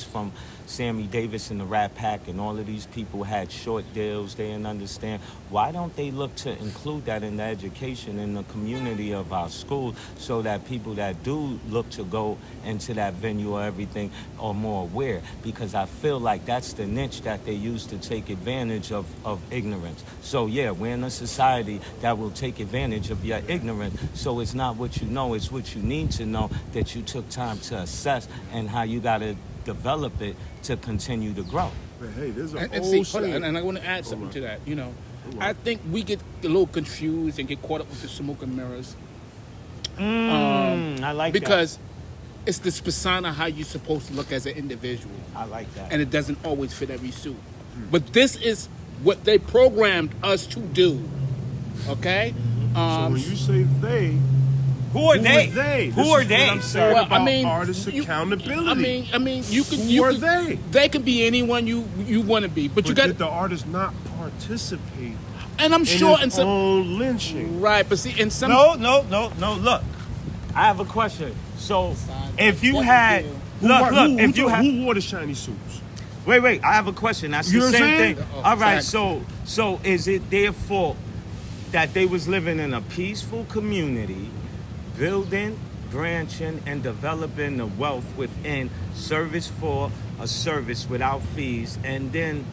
from Sammy Davis and the Rat Pack and all of these people had short deals, they didn't understand. Why don't they look to include that in the education in the community of our school so that people that do look to go into that venue or everything are more aware? Because I feel like that's the niche that they use to take advantage of ignorance. So yeah, we're in a society that will take advantage of your ignorance. So it's not what you know, it's what you need to know that you took time to assess and how you got to develop it to continue to grow. But hey, there's an and old see, saying. and I want to add something to that. You know, I think we get a little confused and get caught up with the smoke and mirrors. I like because it's this persona how you're supposed to look as an individual. I like that. And it doesn't always fit every suit. But this is what they programmed us to do. Okay? So when you say they, who are they? Who are they? I'm saying well, about I mean, artist accountability. I mean, you can. Who are they? They can be anyone you want to be, but you got did the artist not participate? And I'm sure in some own lynching, right? But see, in some no. Look, I have a question. So, if you had who wore the shiny suits? Wait, I have a question. That's the same thing. All right, so is it their fault that they was living in a peaceful community, building, branching, and developing the wealth within service for a service without fees, and then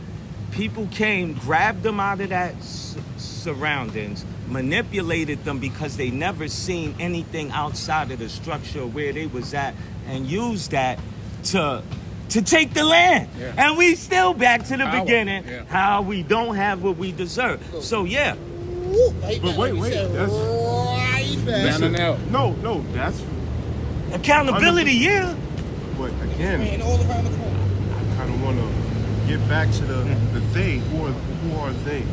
people came, grabbed them out of that surroundings, manipulated them because they never seen anything outside of the structure where they was at, and used that to take the land. Yeah. And we still back to the beginning, how we don't have what we deserve. So yeah. But wait, that's no, that's accountability, yeah. But again, I kind of want to get back to the they. Who are they?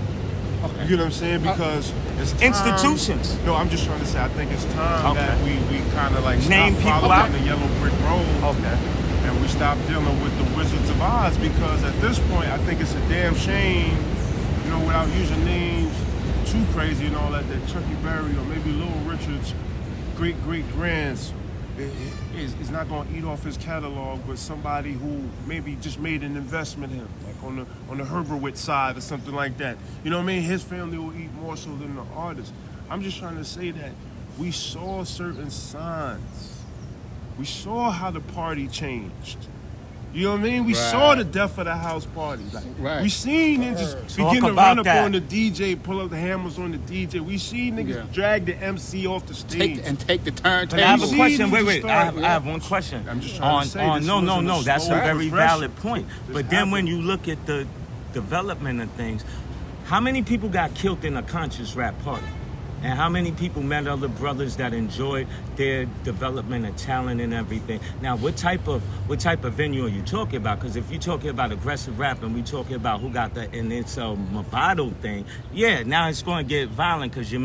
Okay. You know what I'm saying? Because it's time, institutions. No, I'm just trying to say I think it's time that we kind of like name stop people out the yellow brick road. Okay. And we stop dealing with the Wizards of Oz, because at this point I think it's a damn shame, you know, without using names too crazy and all that Chucky Berry or maybe Little Richard's great-great-grands is not going to eat off his catalog, but somebody who maybe just made an investment in him, like on the Herberwitz side or something like that. You know what I mean? His family will eat more so than the artist. I'm just trying to say that we saw certain signs. We saw how the party changed. You know what I mean? We saw the death of the house party. Like, we seen niggas begin to run up on the DJ, pull up the hammers on the DJ. We seen niggas drag the MC off the stage. Take the turntable. But I have a question. Wait. I have one question. I'm just trying to say no. That's a very valid point. But then when you look at the development of things, how many people got killed in a conscious rap party? And how many people met other brothers that enjoyed their development of talent and everything? Now, what type of venue are you talking about? Because if you're talking about aggressive rap and we talking about who got that, and it's a Movado thing, yeah, now it's going to get violent because you're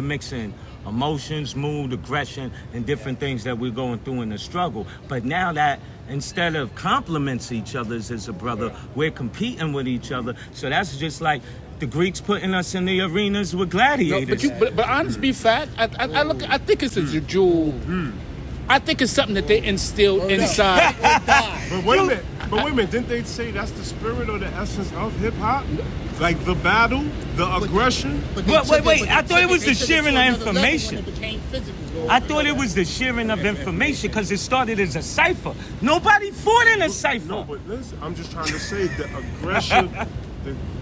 mixing emotions, mood, aggression, and different things that we're going through in the struggle. But now that instead of compliments each other as a brother, we're competing with each other. So that's just like the Greeks putting us in the arenas with gladiators. No, but honest be fact, I think it's a jewel. I think it's something that they instilled inside. But wait a minute, didn't they say that's the spirit or the essence of hip hop? Like the battle, the aggression. Wait! I thought it was the sharing of information. I thought it was the sharing of information because it started as a cipher. Nobody fought in a cipher. No, but listen, I'm just trying to say the aggression.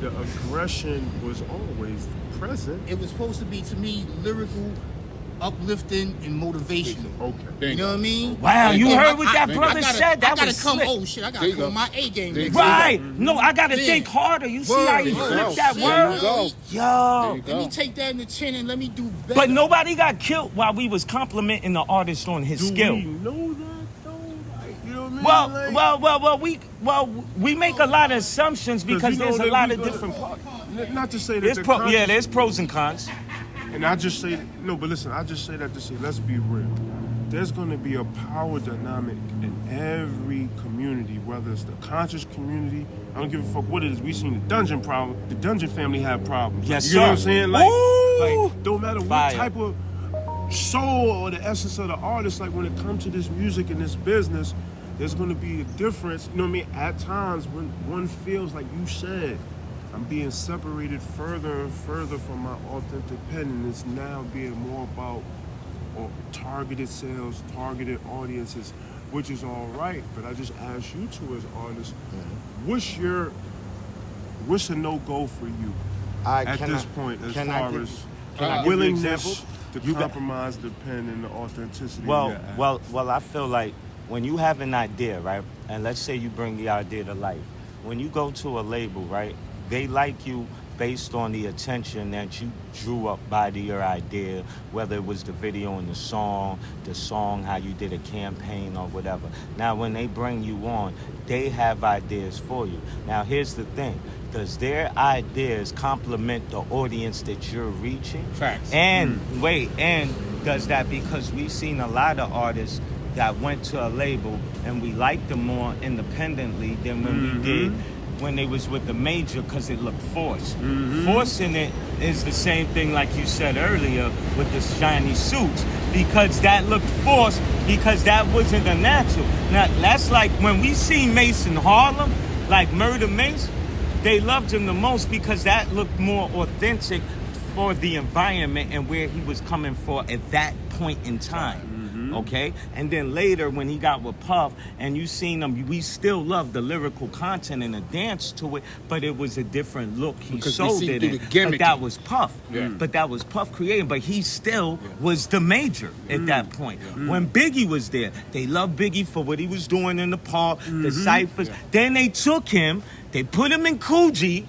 The aggression was always present. It was supposed to be, to me, lyrical, uplifting, and motivational. Okay. You know what I mean? Wow, you heard what that brother said? That was slick. Oh shit, I gotta come my A game. Right. No, I gotta think harder. You see how you flip that word? Yo. Let me take that in the chin and let me do better. But nobody got killed while we was complimenting the artist on his skill. Do we know that though? Like, you know what I mean? We make a lot of assumptions because there's a lot of different parts. Not to say that there's pros and cons. And I just say, no, but listen, I just say that to say, let's be real. There's going to be a power dynamic in every community, whether it's the conscious community. I don't give a fuck what it is. We seen the dungeon problem. The dungeon family have problems. Yes, you know what I'm saying? Like, don't matter what Fire. type of soul or the essence of the artist, like when it comes to this music and this business, there's going to be a difference. You know what I mean? At times when one feels like you said, I'm being separated further and further from my authentic pen, and it's now being more about targeted sales, targeted audiences, which is all right. But I just ask you two as artists, what's a no-go for you at this point as far as willingness to compromise the pen and the authenticity? Well, I feel like when you have an idea, right, and let's say you bring the idea to life, when you go to a label, right, they like you based on the attention that you drew up by your idea, whether it was the video and the song, how you did a campaign or whatever. Now, when they bring you on, they have ideas for you. Now, here's the thing. Does their ideas complement the audience that you're reaching? Facts. And does that, because we've seen a lot of artists that went to a label and we liked them more independently than when we did when they was with the major, because it looked forced. Forcing it is the same thing like you said earlier with the shiny suits, because that looked forced, because that wasn't a natural. Now, that's like when we see Mace in Harlem, like Murder Mace, they loved him the most because that looked more authentic for the environment and where he was coming for at that point in time. Okay, and then later when he got with Puff and you seen him, we still loved the lyrical content and the dance to it, but it was a different look. He sold it in, but that was Puff. But that was Puff creating, but he still was the major at that point. When Biggie was there, they loved Biggie for what he was doing in the park, the ciphers. Then they took him, they put him in Coogee.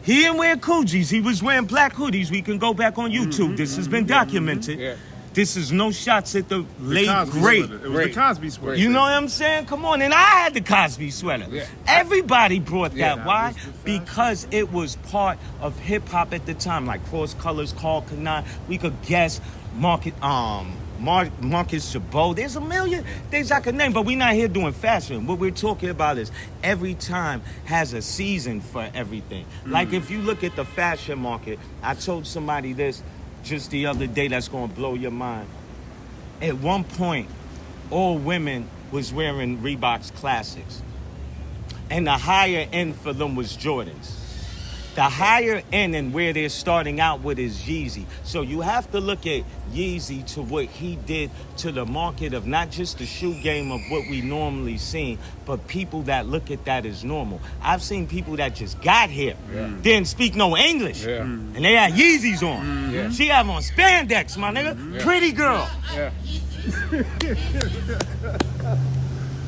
He didn't wear Coogees, he was wearing black hoodies. We can go back on YouTube. This has been documented. This is no shots at the late great. It was the Cosby sweater. You know what I'm saying? Come on. And I had the Cosby sweater. Everybody brought that. Why? Because it was part of hip hop at the time. Like Cross Colors, Carl Kanai. We could guess Marcus Chabot. There's a million things I could name, but we're not here doing fashion. What we're talking about is every time has a season for everything. Like if you look at the fashion market, I told somebody this just the other day that's going to blow your mind. At one point, all women was wearing Reebok's classics. And the higher end for them was Jordans. The higher end and where they're starting out with is Yeezy. So you have to look at Yeezy to what he did to the market of not just the shoe game of what we normally see, but people that look at that as normal. I've seen people that just got here, didn't speak no English, and they had Yeezys on. She have on spandex, my nigga. Pretty girl.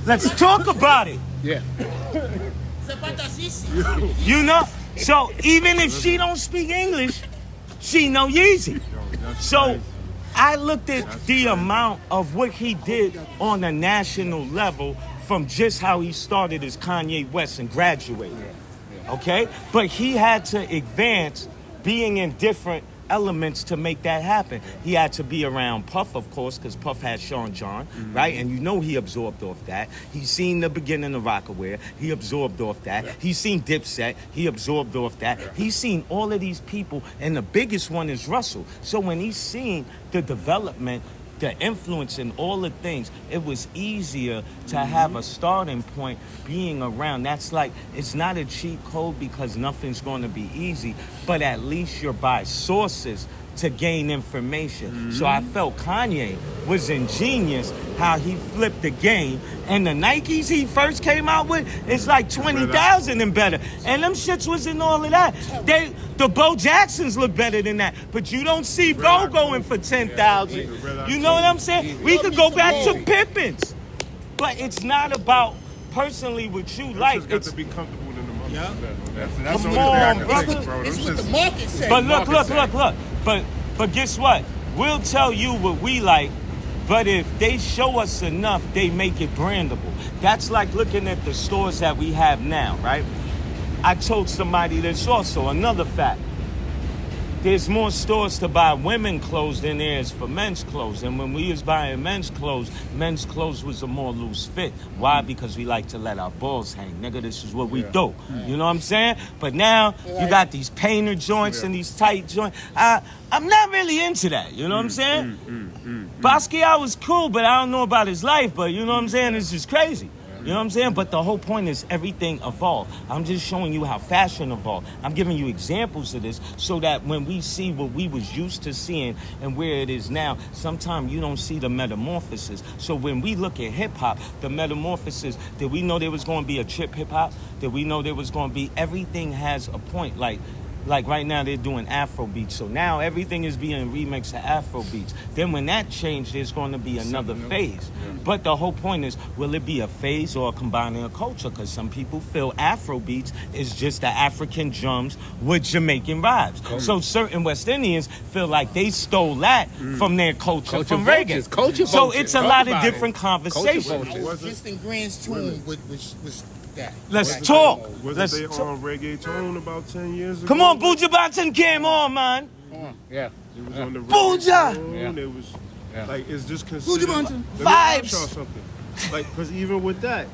Let's talk about it. You know? So even if she don't speak English, she know Yeezy. So I looked at the amount of what he did on a national level from just how he started as Kanye West and graduated. Okay? But he had to advance being in different elements to make that happen. He had to be around Puff, of course, because Puff had Sean John, right? And you know he absorbed off that. He's seen the beginning of Rockaware. He absorbed off that. He's seen Dipset. He absorbed off that. He's seen all of these people, and the biggest one is Russell. So when he's seen the development, the influence and all the things, it was easier to have a starting point being around. That's like, it's not a cheat code because nothing's going to be easy, but at least you're by sources to gain information. So I felt Kanye was ingenious how he flipped the game. And the Nikes he first came out with, it's like 20,000 and better. And them shits wasn't all of that. The Bo Jacksons look better than that. But you don't see Bo going for 10,000. You know what I'm saying? We could go back to Pippins. But it's not about personally what you like. It's got to be comfortable in the market. That's come on, brother. It's what the market says. But look. But guess what? We'll tell you what we like, but if they show us enough, they make it brandable. That's like looking at the stores that we have now, right? I told somebody this also, another fact. There's more stores to buy women's clothes than there is for men's clothes. And when we was buying men's clothes was a more loose fit. Why? Because we like to let our balls hang. Nigga, this is what we do. You know what I'm saying? But now you got these painter joints and these tight joints. I'm not really into that. You know what I'm saying? Basquiat was cool, but I don't know about his life. But you know what I'm saying? It's just crazy. You know what I'm saying? But the whole point is everything evolved. I'm just showing you how fashion evolved. I'm giving you examples of this so that when we see what we was used to seeing and where it is now, sometimes you don't see the metamorphosis. So when we look at hip-hop, the metamorphosis, did we know there was going to be a trip hip-hop? Did we know there was going to be... Everything has a point. Like right now they're doing Afro beats. So now everything is being remixed to Afro beats. Then when that changed, there's going to be another phase. Yeah. But the whole point is, will it be a phase or combining a culture? Because some people feel Afro beats is just the African drums with Jamaican vibes. So certain West Indians feel like they stole that from their culture from reggae. So it's a lot of different conversations. I was just in Grand's tune was that. Let's talk. Wasn't they on reggaeton about 10 years ago? Come on, Buju Banton came on, man. Yeah. It was on the Buja! reggaeton. It was like, it's just considered Vibes. Let me show something. Like, because even with that,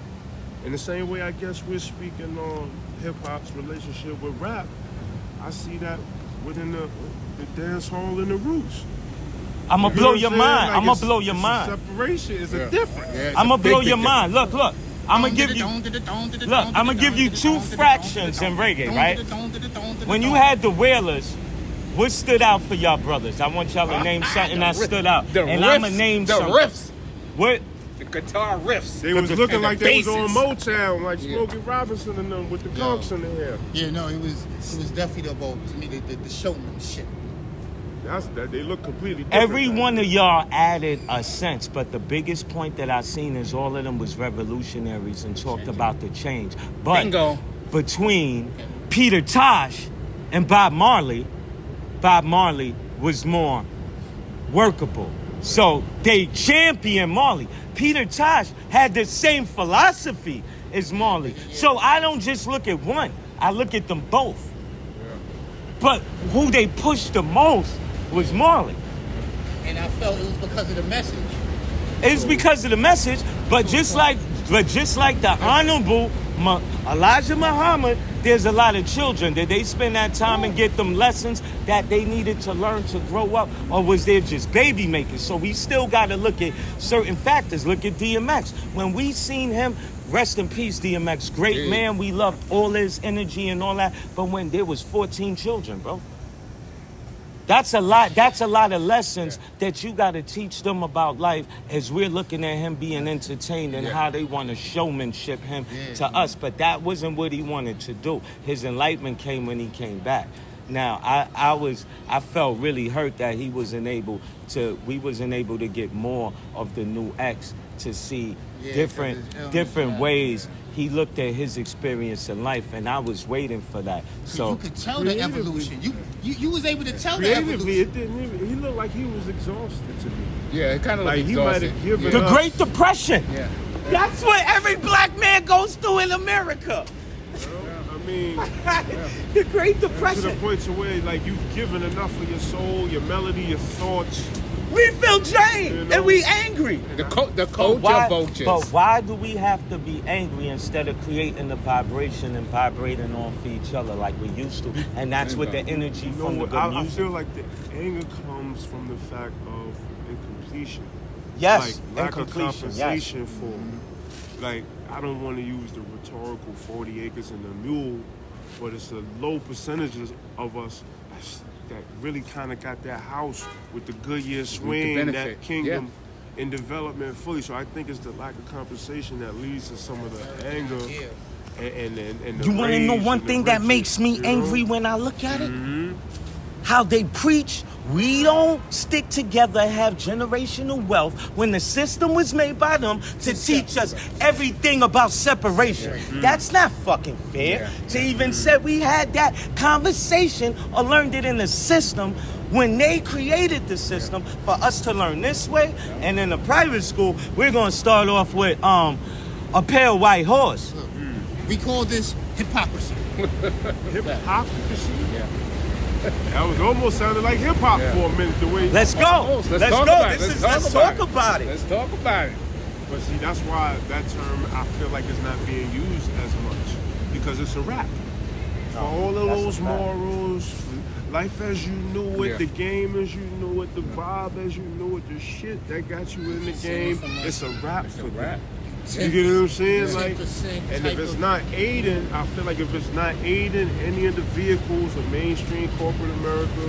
in the same way I guess we're speaking on hip-hop's relationship with rap, I see that within the dance hall and the roots. I'm going to blow your mind. Like, I'm going to blow your mind. Separation is a difference. Yeah, I'm going to blow your mind. Look. I'm going to give you two fractions in reggae, right? When you had the Wailers, what stood out for y'all brothers? I want y'all to name something that stood out. And I'm going to name something. The riffs. What? The guitar riffs. They was looking like they was on basses. Motown, like Smokey Robinson and them with the conks in the hair. Yeah, no, it was definitely the showmanship. They look completely different. Every one of y'all added a sense, but the biggest point that I seen is all of them was revolutionaries and talked about the change. But between Peter Tosh and Bob Marley was more workable. So they championed Marley. Peter Tosh had the same philosophy as Marley. So I don't just look at one, I look at them both. But who they pushed the most was Marley. And I felt it was because of the message. It's because of the message, but just like the Honorable Elijah Muhammad, there's a lot of children. Did they spend that time and get them lessons that they needed to learn to grow up, or was there just baby makers? So we still got to look at certain factors. Look at DMX. When we seen him, rest in peace, DMX, great man. We loved all his energy and all that. But when there was 14 children, bro. That's a lot of lessons that you got to teach them about life as we're looking at him being entertained and how they want to showmanship him to us. But that wasn't what he wanted to do. His enlightenment came when he came back. Now, I felt really hurt that we wasn't able to get more of the new X to see different ways he looked at his experience in life, and I was waiting for that. So you could tell the evolution. You was able to tell the Creatively, evolution. it didn't even. He looked like he was exhausted to me. Yeah, it kind of Like like he might have given the up. Great Depression. Yeah. That's what every black man goes through in America. I mean, The Great to the Depression. point to where like you've given enough of your soul, your melody, your thoughts. We feel drained You know? and we angry. The culture vultures. But why do we have to be angry instead of creating the vibration and vibrating off each other like we used to? And that's what the energy from the good I music. feel like the anger comes from the fact of incompletion. Yes, like lack of incompletion, compensation for. Like, I don't want to use the rhetorical 40 acres and a mule, but it's a low percentages of us that really kind of got that house with the Goodyear swing, that kingdom in development fully. So I think it's the lack of compensation that leads to some of the anger and the You want to know rage one and thing the that makes me riches, you angry know? when I look at it? How they preach we don't stick together and have generational wealth when the system was made by them to teach us everything about separation. That's not fucking fair. To even say we had that conversation or learned it in the system when they created the system for us to learn this way. And in a private school, we're going to start off with a pale white horse. We call this hypocrisy. Hypocrisy? Yeah. That was almost sounded like hip hop for a minute. The way. Let's go. Let's go. Let's talk about it. Let's talk about it. But see, that's why that term I feel like is not being used as much because it's a rap. For all of those morals, life as you knew it, the game as you knew it, the vibe as you knew it, the shit that got you in the game, it's a wrap for them. You get what I'm saying? Like, and if it's not aiding, I feel like if it's not aiding any of the vehicles of mainstream corporate America,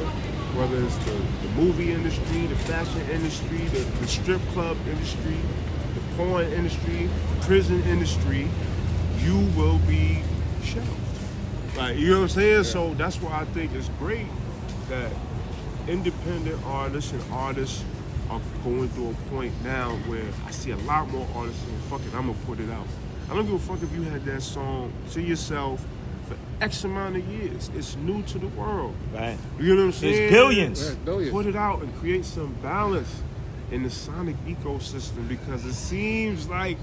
whether it's the movie industry, the fashion industry, the strip club industry, the porn industry, prison industry, you will be shelved. Like, you know what I'm saying? So that's why I think it's great that independent artists and artists are going through a point now where I see a lot more artists saying, fuck it, I'm gonna put it out. I don't give a fuck if you had that song to yourself for X amount of years. It's new to the world. Right. You know what I'm saying? It's billions. Yeah, billions. Put it out and create some balance in the sonic ecosystem, because it seems like,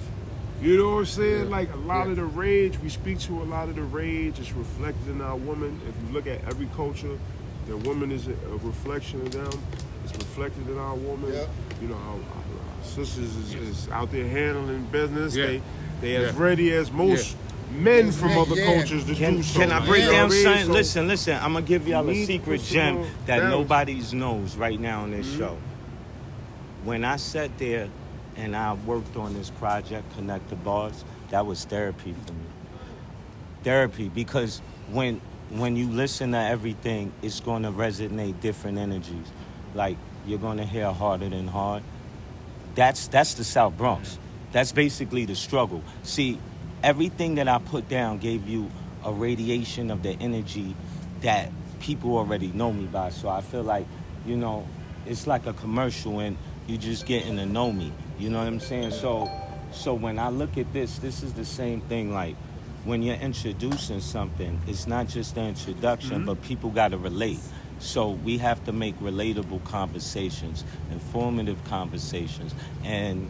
you know what I'm saying? Like a lot of the rage, we speak to a lot of the rage, it's reflected in our women. If you look at every culture, the woman is a reflection of them. It's reflected in our woman. Yep. You know, our sisters is out there handling business. Yeah. They as ready as most men from other cultures to do so. Can I break down something? So Listen. I'm gonna give y'all a secret gem that nobody knows right now on this show. When I sat there and I worked on this project, Connect the Bars, that was therapy for me. Therapy, because when you listen to everything, it's gonna resonate different energies. Like, you're gonna hear Harder Than Hard. That's the South Bronx. That's basically the struggle. See, everything that I put down gave you a radiation of the energy that people already know me by. So I feel like, you know, it's like a commercial and you just getting to know me. You know what I'm saying? So when I look at this is the same thing. Like, when you're introducing something, it's not just the introduction, but people got to relate. So we have to make relatable conversations, informative conversations. And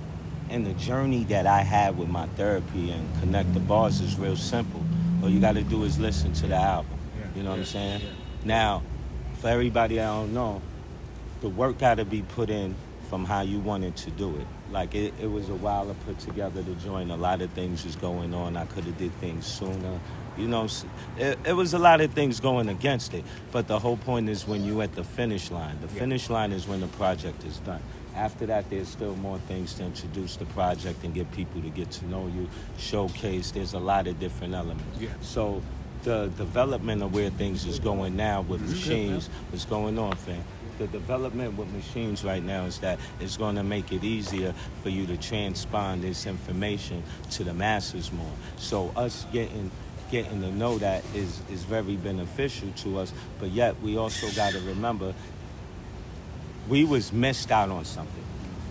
the journey that I had with my therapy and Connect the Bars is real simple. All you got to do is listen to the album. You know what I'm saying? Now, for everybody I don't know, the work got to be put in from how you wanted to do it. Like, it was a while to put together the joint. A lot of things was going on. I could have did things sooner. You know, it was a lot of things going against it. But the whole point is when you at the finish line. The finish line is when the project is done. After that, there's still more things to introduce the project and get people to get to know you, showcase. There's a lot of different elements. Yeah. So the development of where things is going now with machines, what's going on, fam? The development with machines right now is that it's going to make it easier for you to transpond this information to the masses more. So us getting to know that is very beneficial to us, but yet we also got to remember we was missed out on something.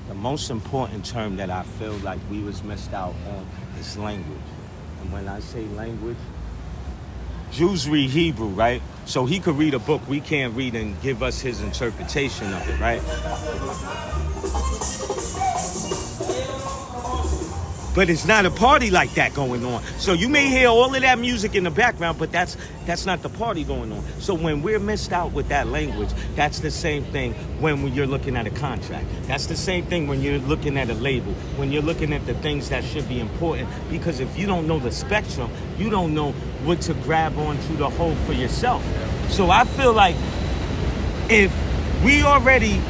The most important term that I feel like we was missed out on is language. And when I say language, Jews read Hebrew, right? So he could read a book we can't read and give us his interpretation of it, right? But it's not a party like that going on. So you may hear all of that music in the background, but that's not the party going on. So when we're missed out with that language, that's the same thing when you're looking at a contract. That's the same thing when you're looking at a label, when you're looking at the things that should be important. Because if you don't know the spectrum, you don't know what to grab onto the whole for yourself. So I feel like if we already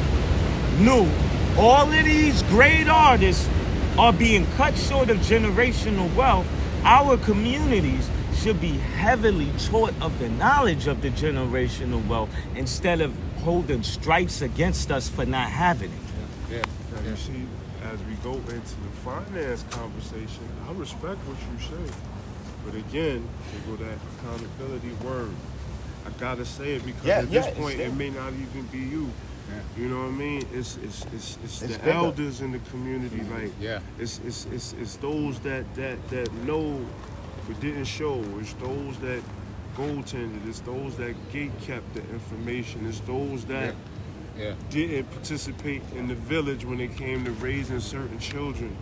knew all of these great artists are being cut short of generational wealth, our communities should be heavily taught of the knowledge of the generational wealth instead of holding strikes against us for not having it. Now, you see, as we go into the finance conversation, I respect what you say. But again, they go that accountability word. I gotta say it because at this point, it may not even be you. You know what I mean? It's the bigger. Elders in the community, like it's those that know but didn't show. It's those that goaltended. It's those that gate kept the information. It's those that didn't participate in the village when it came to raising certain children.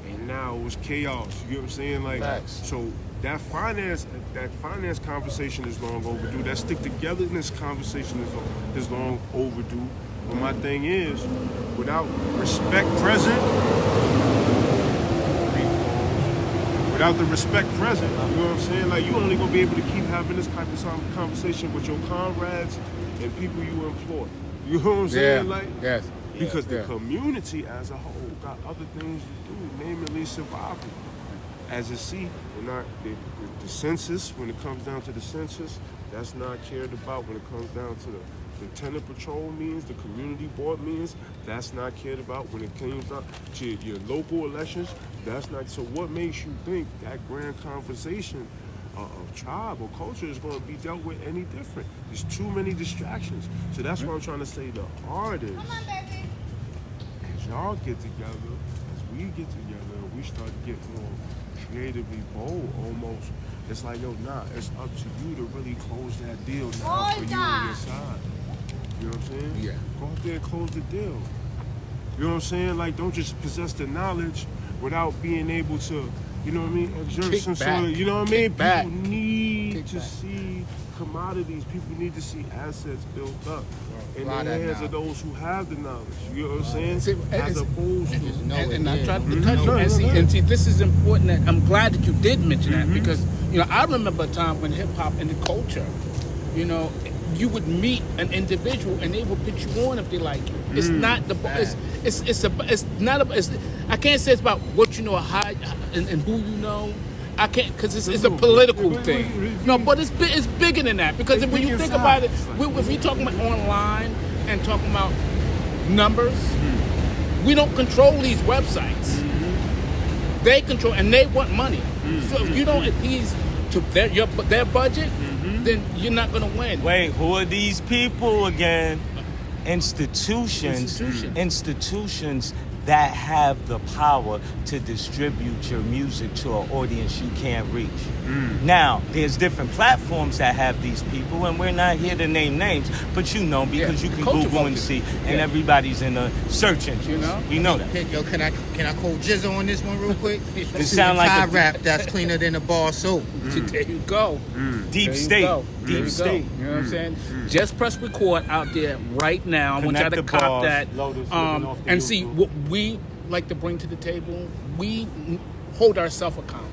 And now it was chaos. You get what I'm saying? Like, so that finance conversation is long overdue. That stick togetherness conversation is long overdue. But my thing is, without respect present, without the respect present, you know what I'm saying? Like, you only gonna be able to keep having this type of conversation with your comrades and people you employ. You know what I'm saying? Like, yes. because the community as a whole got other things to do, namely survival. As you see, the census, when it comes down to the census, that's not cared about. When it comes down to the tenant patrol meetings, the community board meetings, that's not cared about. When it comes down to your local elections, that's not. So what makes you think that grand conversation of tribe or culture is going to be dealt with any different? There's too many distractions. So that's what I'm trying to say. The artists, as y'all get together, as we get together, we start to get more creatively bold almost. It's like, yo, it's up to you to really close that deal now for you on your side. You know what I'm saying? Yeah. Go out there and close the deal. You know what I'm saying? Like, don't just possess the knowledge without being able to, you know what I mean, exert Kick some back. sort of, you know what I mean? Kick back. People need Kick to back. see commodities. People need to see assets built up in the lot of hands of knowledge. those who have the knowledge. You know what I'm saying? See, As opposed and just to... know And I it, tried to yeah. touch on that. And see, this is important. That I'm glad that you did mention that, because I remember a time when hip hop and the culture, you would meet an individual and they would put you on if they like you. It's not the it's not I can't say it's about what you know, how and who you know. I can't, because it's a political thing. No, but it's bigger than that, because when you think about it, if you're talking about online and talking about numbers, we don't control these websites. They control, and they want money. So if you don't appease to their budget, then you're not going to win. Wait, who are these people again? Institutions that have the power to distribute your music to an audience you can't reach. Now, there's different platforms that have these people, and we're not here to name names, but because you can Google and see, and everybody's in a search engine. We know that. Hey, yo, can I quote Jizzo on this one real quick? It sound like Thai a rap that's cleaner than a bar soap. There you go. Deep There you state. go. There Deep you state. go. You know what I'm saying? Just press record out there right now. I want y'all to Connect the cop bars, that. Lotus, LivinOffTheUsual. And see what we like to bring to the table. We hold ourselves accountable.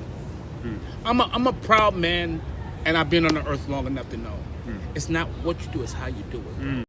I'm a proud man, and I've been on the earth long enough to know it's not what you do, it's how you do it.